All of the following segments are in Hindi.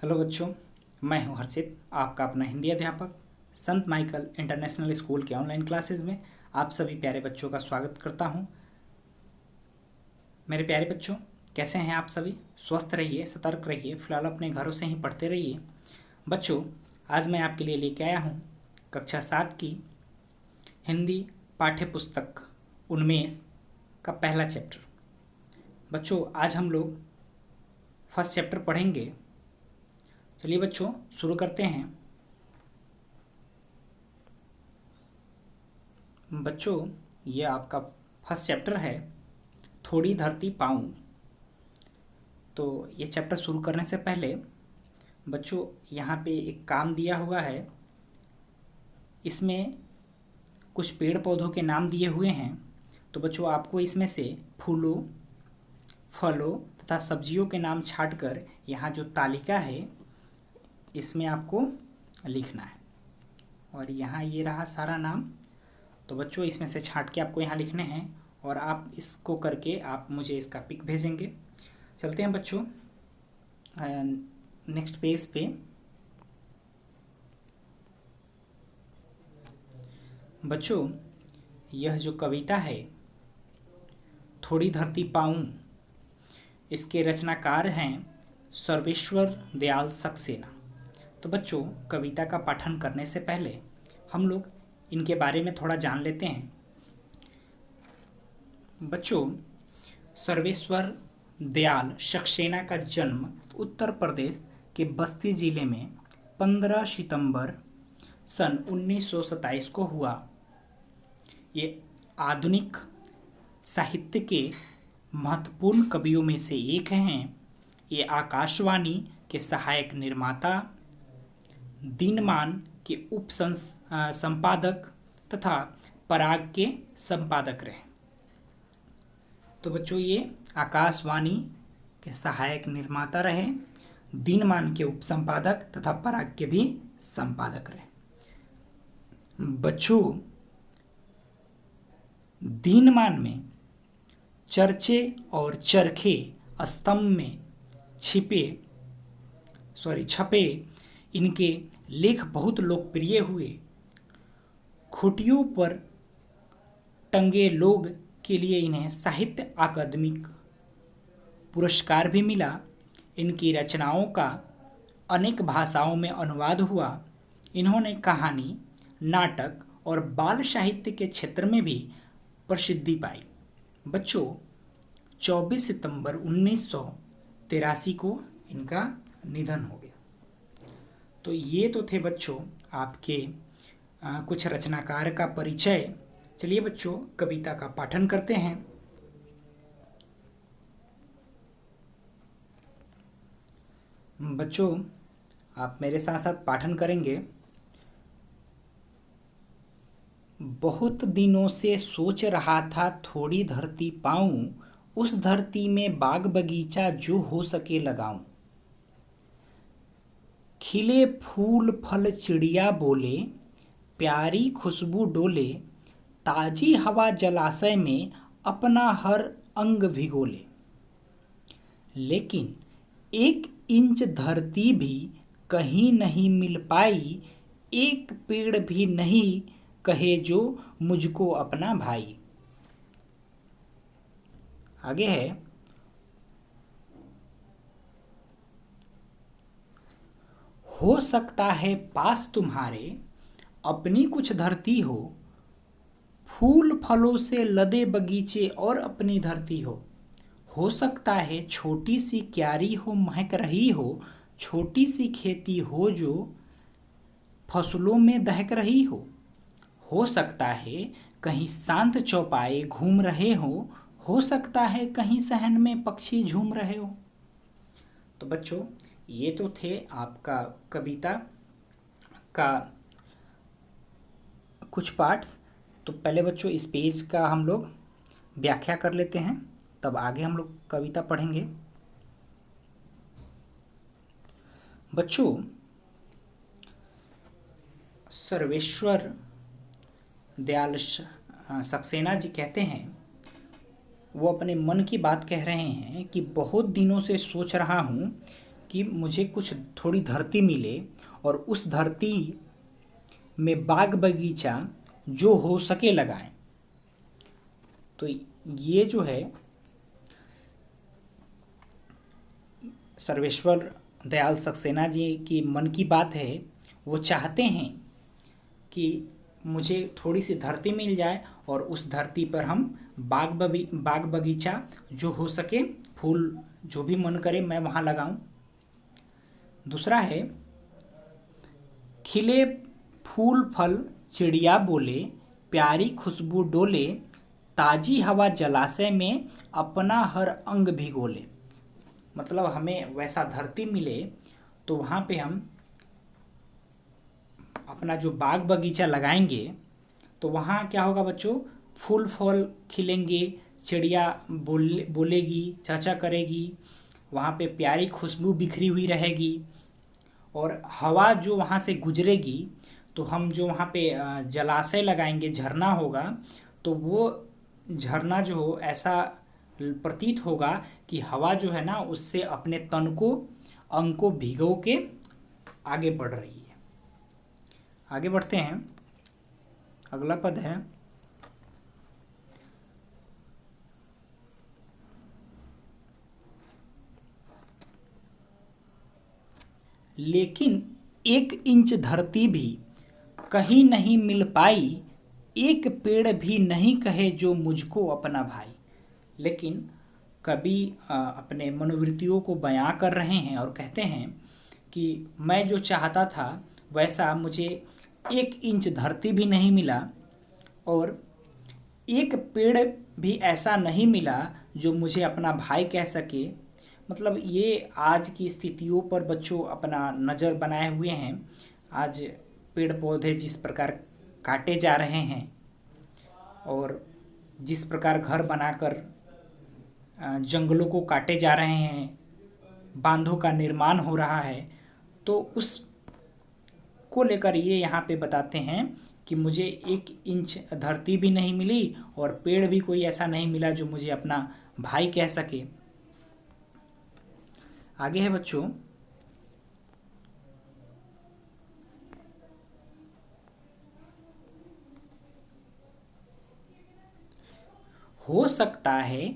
हेलो बच्चों, मैं हूं हर्षित, आपका अपना हिंदी अध्यापक संत माइकल इंटरनेशनल स्कूल के ऑनलाइन क्लासेस में आप सभी प्यारे बच्चों का स्वागत करता हूं। मेरे प्यारे बच्चों, कैसे हैं आप सभी? स्वस्थ रहिए, सतर्क रहिए, फिलहाल अपने घरों से ही पढ़ते रहिए। बच्चों, आज मैं आपके लिए लेके आया हूं कक्षा 7 की हिंदी पाठ्य पुस्तक उन्मेष का पहला चैप्टर। बच्चों, आज हम लोग फर्स्ट चैप्टर पढ़ेंगे। चलिए बच्चों, शुरू करते हैं। बच्चों, ये आपका फर्स्ट चैप्टर है, थोड़ी धरती पाऊँ। तो ये चैप्टर शुरू करने से पहले बच्चों, यहाँ पे एक काम दिया हुआ है। इसमें कुछ पेड़ पौधों के नाम दिए हुए हैं। तो बच्चों, आपको इसमें से फूलों, फलों तथा सब्जियों के नाम छांटकर यहाँ जो तालिका है इसमें आपको लिखना है। और यहाँ ये रहा सारा नाम। तो बच्चों, इसमें से छांट के आपको यहाँ लिखने हैं और आप इसको करके आप मुझे इसका पिक भेजेंगे। चलते हैं बच्चों नेक्स्ट पेज पे। बच्चों, यह जो कविता है थोड़ी धरती पाऊँ, इसके रचनाकार हैं सर्वेश्वर दयाल सक्सेना। तो बच्चों, कविता का पाठन करने से पहले हम लोग इनके बारे में थोड़ा जान लेते हैं। बच्चों, सर्वेश्वर दयाल सक्सेना का जन्म उत्तर प्रदेश के बस्ती जिले में 15 सितंबर सन 1927 को हुआ। ये आधुनिक साहित्य के महत्वपूर्ण कवियों में से एक हैं। ये आकाशवाणी के सहायक निर्माता, दिनमान के संपादक तथा पराग के संपादक रहे। तो बच्चों, ये आकाशवाणी के सहायक निर्माता रहे, दिनमान के उप संपादक तथा पराग के भी संपादक रहे। बच्चों, दिनमान में चर्चे और चरखे स्तंभ में छपे इनके लेख बहुत लोकप्रिय हुए। खूंटियों पर टंगे लोग के लिए इन्हें साहित्य अकादमिक पुरस्कार भी मिला। इनकी रचनाओं का अनेक भाषाओं में अनुवाद हुआ। इन्होंने कहानी, नाटक और बाल साहित्य के क्षेत्र में भी प्रसिद्धि पाई। बच्चों, 24 सितंबर 1983 को इनका निधन हो गया। तो ये तो थे बच्चों आपके कुछ रचनाकार का परिचय। चलिए बच्चों, कविता का पाठन करते हैं। बच्चों, आप मेरे साथ साथ पाठन करेंगे। बहुत दिनों से सोच रहा था थोड़ी धरती पाऊं, उस धरती में बाग बगीचा जो हो सके लगाऊं। खिले फूल फल चिड़िया बोले, प्यारी खुशबू डोले, ताजी हवा जलाशय में अपना हर अंग भिगोले। लेकिन 1 इंच धरती भी कहीं नहीं मिल पाई, एक पेड़ भी नहीं कहे जो मुझको अपना भाई। आगे है, हो सकता है पास तुम्हारे अपनी कुछ धरती फूल फलों से लदे बगीचे और अपनी धरती हो सकता है छोटी सी क्यारी महक रही छोटी सी खेती जो फसलों में दहक रही हो सकता है कहीं शांत चौपाए घूम रहे हो सकता है कहीं सहन में पक्षी झूम रहे हो। तो बच्चों, ये तो थे आपका कविता का कुछ पार्ट्स। तो पहले बच्चों, इस पेज का हम लोग व्याख्या कर लेते हैं, तब आगे हम लोग कविता पढ़ेंगे। बच्चों, सर्वेश्वर दयाल सक्सेना जी कहते हैं, वो अपने मन की बात कह रहे हैं कि बहुत दिनों से सोच रहा हूँ कि मुझे कुछ थोड़ी धरती मिले और उस धरती में बाग बगीचा जो हो सके लगाएं। तो ये जो है सर्वेश्वर दयाल सक्सेना जी की मन की बात है। वो चाहते हैं कि मुझे थोड़ी सी धरती मिल जाए और उस धरती पर हम बाग बगीचा जो हो सके, फूल जो भी मन करे मैं वहाँ लगाऊं। दूसरा है, खिले फूल फल चिड़िया बोले, प्यारी खुशबू डोले, ताजी हवा जलाशय में अपना हर अंग भिगोले। मतलब हमें वैसा धरती मिले तो वहाँ पे हम अपना जो बाग बगीचा लगाएंगे तो वहाँ क्या होगा बच्चों, फूल फल खिलेंगे, चिड़िया बोलेगी, चाचा करेगी, वहाँ पे प्यारी खुशबू बिखरी हुई रहेगी और हवा जो वहाँ से गुजरेगी तो हम जो वहाँ पे जलाशय लगाएंगे, झरना होगा, तो वो झरना जो हो ऐसा प्रतीत होगा कि हवा जो है ना उससे अपने तन को, अंग को भिगो के आगे बढ़ रही है। आगे बढ़ते हैं, अगला पद है, लेकिन 1 इंच धरती भी कहीं नहीं मिल पाई, एक पेड़ भी नहीं कहे जो मुझको अपना भाई। लेकिन कवि अपने मनोवृत्तियों को बयां कर रहे हैं और कहते हैं कि मैं जो चाहता था वैसा मुझे 1 इंच धरती भी नहीं मिला और एक पेड़ भी ऐसा नहीं मिला जो मुझे अपना भाई कह सके। मतलब ये आज की स्थितियों पर बच्चों अपना नज़र बनाए हुए हैं। आज पेड़ पौधे जिस प्रकार काटे जा रहे हैं और जिस प्रकार घर बनाकर जंगलों को काटे जा रहे हैं, बांधों का निर्माण हो रहा है, तो उस को लेकर ये यहाँ पे बताते हैं कि मुझे 1 इंच धरती भी नहीं मिली और पेड़ भी कोई ऐसा नहीं मिला जो मुझे अपना भाई कह सके। आगे है बच्चों, हो सकता है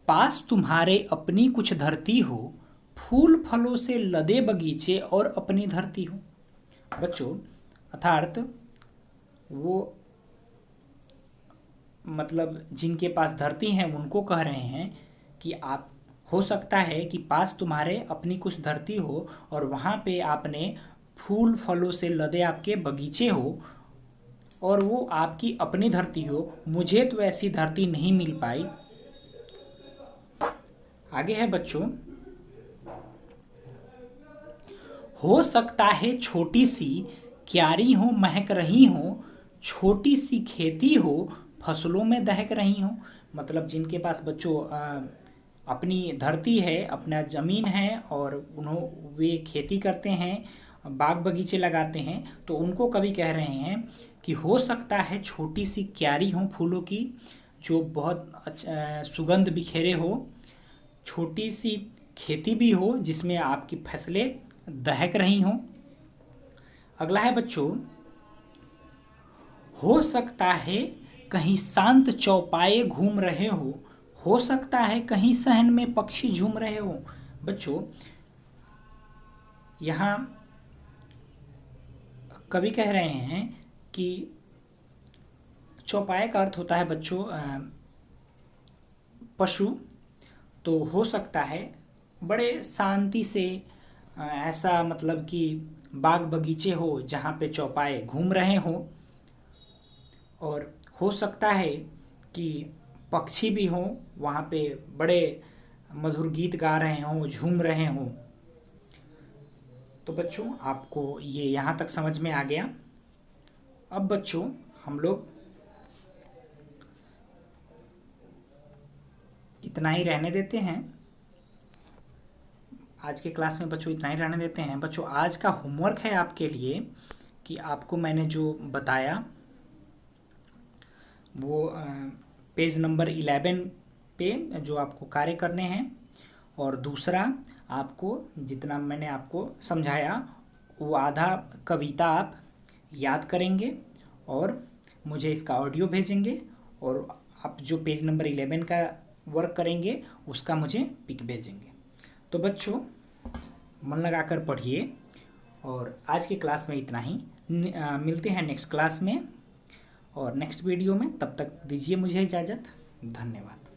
पास तुम्हारे अपनी कुछ धरती हो, फूल फलों से लदे बगीचे और अपनी धरती हो। बच्चों अर्थात वो मतलब जिनके पास धरती हैं उनको कह रहे हैं कि आप, हो सकता है कि पास तुम्हारे अपनी कुछ धरती हो और वहाँ पे आपने फूल फलों से लदे आपके बगीचे हो और वो आपकी अपनी धरती हो, मुझे तो ऐसी धरती नहीं मिल पाई। आगे है बच्चों, हो सकता है छोटी सी क्यारी हो महक रही हो, छोटी सी खेती हो फसलों में दहक रही हो। मतलब जिनके पास बच्चों अपनी धरती है, अपना ज़मीन है और वे खेती करते हैं, बाग बगीचे लगाते हैं, तो उनको कवि कह रहे हैं कि हो सकता है छोटी सी क्यारी हो फूलों की जो बहुत सुगंध बिखेरे हो, छोटी सी खेती भी हो जिसमें आपकी फसलें दहक रही हों। अगला है बच्चों, हो सकता है कहीं शांत चौपाए घूम रहे हो सकता है कहीं सहन में पक्षी झूम रहे हो। बच्चों यहाँ कवि कह रहे हैं कि चौपाए का अर्थ होता है बच्चों पशु। तो हो सकता है बड़े शांति से ऐसा मतलब कि बाग बगीचे हो जहाँ पे चौपाए घूम रहे हों और हो सकता है कि पक्षी भी हों वहाँ पे, बड़े मधुर गीत गा रहे हों, झूम रहे हों। तो बच्चों आपको ये यहाँ तक समझ में आ गया। अब बच्चों हम लोग इतना ही रहने देते हैं। आज के क्लास में बच्चों इतना ही रहने देते हैं। बच्चों आज का होमवर्क है आपके लिए कि आपको मैंने जो बताया वो पेज नंबर 11 पे जो आपको कार्य करने हैं। और दूसरा, आपको जितना मैंने आपको समझाया वो आधा कविता आप याद करेंगे और मुझे इसका ऑडियो भेजेंगे, और आप जो पेज नंबर 11 का वर्क करेंगे उसका मुझे पिक भेजेंगे। तो बच्चों मन लगाकर पढ़िए, और आज के क्लास में इतना ही। मिलते हैं नेक्स्ट क्लास में और नेक्स्ट वीडियो में। तब तक दीजिए मुझे इजाज़त। धन्यवाद।